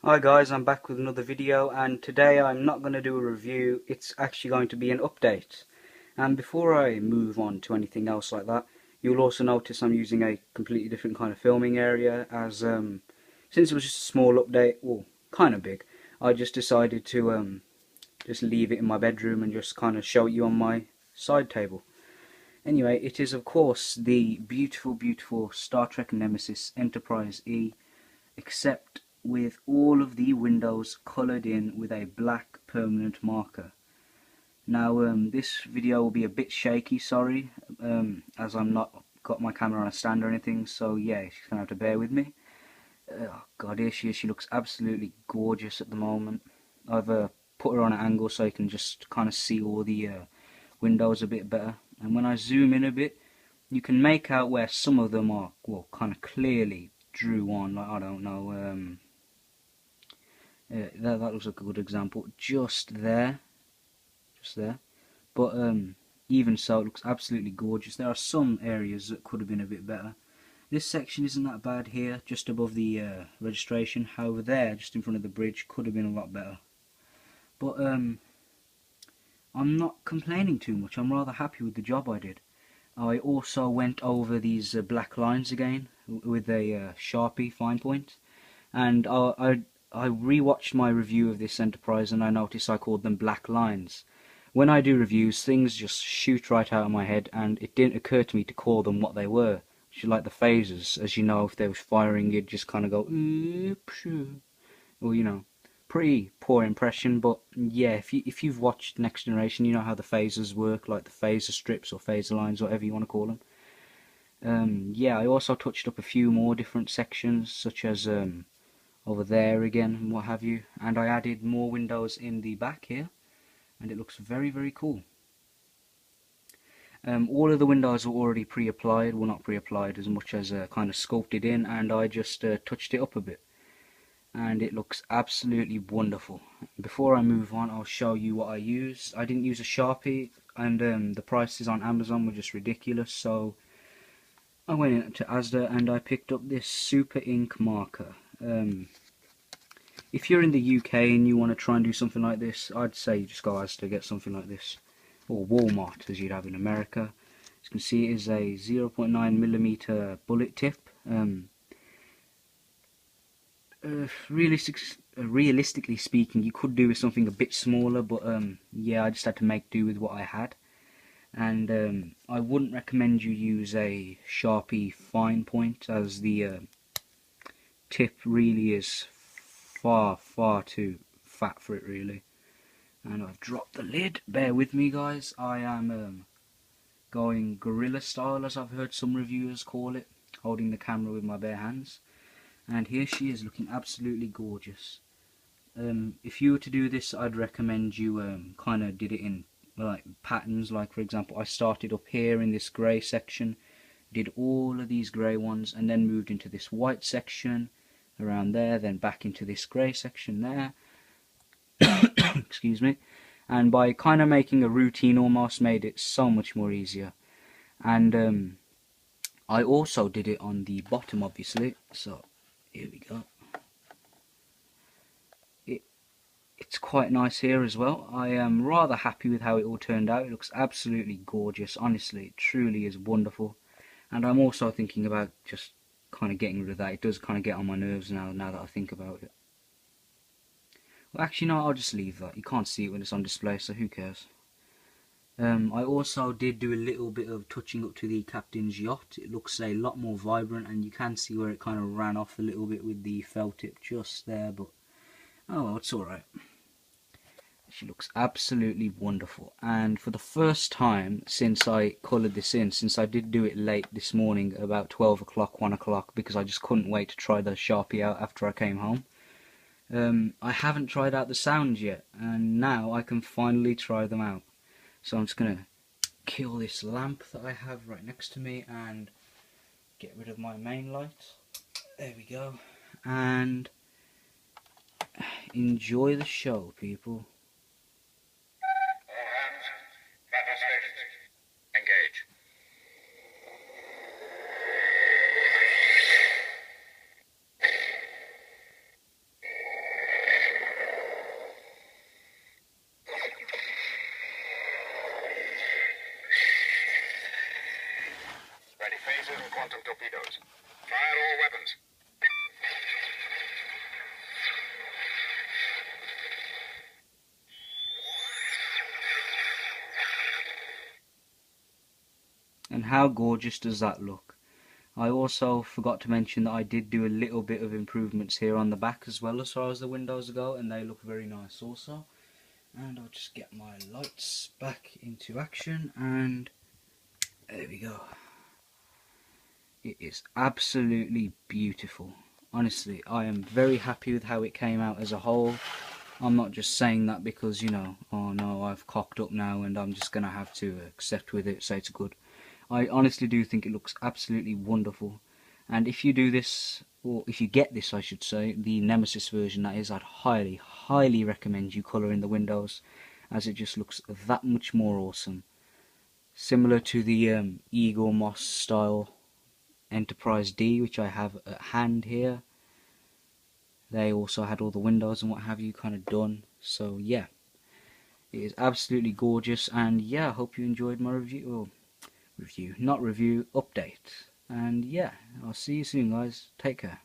Hi guys, I'm back with another video, and today I'm not going to do a review, it's actually going to be an update. And before I move on to anything else like that, you'll also notice I'm using a completely different kind of filming area, as since it was just a small update, well, kind of big, I just decided to just leave it in my bedroom and just kind of show it you on my side table. Anyway, it is of course the beautiful, beautiful Star Trek Nemesis Enterprise E, except with all of the windows coloured in with a black permanent marker. Now this video will be a bit shaky, sorry, as I'm not got my camera on a stand or anything, so yeah, she's gonna have to bear with me. Oh god, here she is. She looks absolutely gorgeous at the moment. I've put her on an angle so you can just kind of see all the windows a bit better, and when I zoom in a bit you can make out where some of them are, well, kind of clearly drew on, like, I don't know, that looks like a good example, just there. But even so, it looks absolutely gorgeous. There are some areas that could have been a bit better. This section isn't that bad here, just above the registration. However, there, just in front of the bridge, could have been a lot better. But I'm not complaining too much. I'm rather happy with the job I did. I also went over these black lines again with a Sharpie fine point, and I rewatched my review of this Enterprise and I noticed I called them black lines. When I do reviews, things just shoot right out of my head, and it didn't occur to me to call them what they were. Which is like the phasers, as you know, if they were firing, you'd just kind of go, or you know, pretty poor impression. But yeah, if you've watched Next Generation, you know how the phasers work, like the phaser strips or phaser lines, whatever you want to call them. Yeah, I also touched up a few more different sections, such as over there again and what have you, and I added more windows in the back here, and it looks very, very cool. All of the windows were already pre-applied, well, not pre-applied as much as kind of sculpted in, and I just touched it up a bit, and it looks absolutely wonderful. Before I move on, I'll show you what I used. I didn't use a Sharpie, and the prices on Amazon were just ridiculous, so I went into Asda and I picked up this Super Ink marker. If you're in the UK and you want to try and do something like this, I'd say you just go Asda to get something like this, or Walmart as you'd have in America. As you can see, it is a 0.9mm bullet tip. Realistically speaking, you could do with something a bit smaller, but yeah, I just had to make do with what I had. And I wouldn't recommend you use a Sharpie fine point, as the tip really is far, far too fat for it, really. And I've dropped the lid. Bear with me, guys. I am going gorilla style, as I've heard some reviewers call it, holding the camera with my bare hands. And here she is, looking absolutely gorgeous. If you were to do this, I'd recommend you kind of did it in like patterns. Like, for example, I started up here in this grey section, did all of these grey ones, and then moved into this white section around there, then back into this grey section there. Excuse me. And by kind of making a routine almost, made it so much more easier. And I also did it on the bottom, obviously, so here we go. It's quite nice here as well. I am rather happy with how it all turned out. It looks absolutely gorgeous, honestly, it truly is wonderful. And I'm also thinking about just kind of getting rid of that. It does kind of get on my nerves now that I think about it. Well, actually no, I'll just leave that. You can't see it when it's on display, so who cares. I also did do a little bit of touching up to the captain's yacht. It looks a lot more vibrant, and you can see where it kind of ran off a little bit with the felt tip just there, but oh well, it's alright. She looks absolutely wonderful, and for the first time since I coloured this in, since I did do it late this morning, about 12 o'clock, 1 o'clock, because I just couldn't wait to try the Sharpie out after I came home, I haven't tried out the sounds yet, and now I can finally try them out. So I'm just going to kill this lamp that I have right next to me and get rid of my main light. There we go. And enjoy the show, people. Engage. quantum torpedoes. Fire all weapons. And how gorgeous does that look? I also forgot to mention that I did do a little bit of improvements here on the back as well as far as the windows go, and they look very nice also. And I'll just get my lights back into action, and there we go. It is absolutely beautiful. Honestly, I am very happy with how it came out as a whole. I'm not just saying that because, you know, oh no, I've cocked up now and I'm just going to have to accept with it, say it's good. I honestly do think it looks absolutely wonderful. And if you do this, or if you get this I should say, the Nemesis version that is, I'd highly recommend you colour in the windows, as it just looks that much more awesome. Similar to the Eaglemoss style Enterprise D, which I have at hand here. They also had all the windows and what have you kind of done. So yeah, it is absolutely gorgeous, and yeah, I hope you enjoyed my review. Not review, update. And yeah, I'll see you soon guys. Take care.